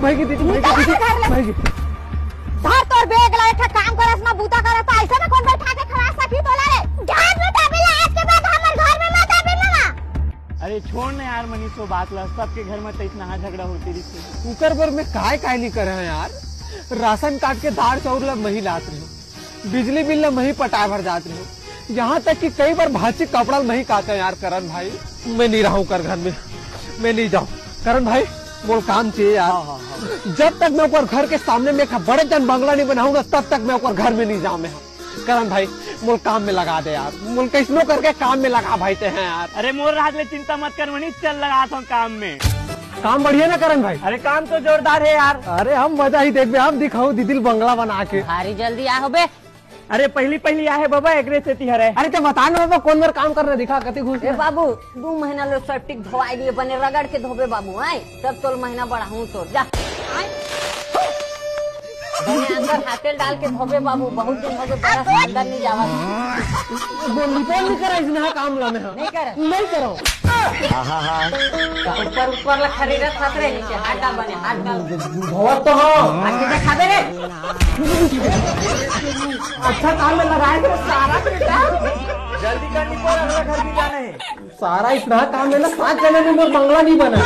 भाई दीदी भाई धर तोर बेग ला एक काम करस ना बूता करस ऐसे में कौन बैठा के खड़ा सखी बोला रे जान में ताबेला आज के बाद हमर घर में मत आबे ना। अरे छोड़ ना यार मनीष को बात ला, सबके घर में तो इतना झगड़ा होती रही। कुकर पर में काय नहीं करे हैं यार। राशन काट के दाल चाउर ला मही लात रही, बिजली बिल ला मही पटा भर जात रही, यहाँ तक कि कई बार भाजी कपड़ा नहीं काटे यार। करण भाई मैं नहीं रहा हूँ कर घर में, मैं नहीं जाऊँ। करण भाई बोल काम चाहिए यार। जब तक मैं ऊपर घर के सामने में बड़े जन बंगला नहीं बनाऊंगा तब तक मैं ऊपर घर में नहीं जाऊँ। मैं करण भाई मोल काम में लगा दे यार, मोल कैसनो करके काम में लगा भाई हैं यार। अरे मोर रात में चिंता मत कर मनीष, चल लगा था काम में। काम बढ़िया ना करण भाई? अरे काम तो जोरदार है यार। अरे हम मजा ही देख, हम दिखाऊ दीदी बंगला बना के। भारी जल्दी आ हो बे। अरे पहली आए बाबा एकरे से तिहर है। अरे तो बता ना बाबा कौन बार काम करना दिखा कति घुस। ए बाबू 2 महीना लो सेप्टिक धोवाई दिए बने रगड़ के धोबे बाबू आए तब तोल महीना बढ़ाऊं तो जा बने अंदर हाथेल डाल के धोबे बाबू। बहुत दिन हो गए बड़ा अंदर नहीं जावा। बोल नहीं करा इसने काम ला में नहीं कर नहीं करो। ऊपर ला खरीदत खात रे नीचे हाथ डाल बने हाथ डाल बहुत तो हो आके देखा दे रे। अच्छा काम में लगाए थे सारा बेटा। जल्दी करनी पड़ा, घर भी जाना है। सारा इतना काम है ना 5 जने में बंगला नहीं बना।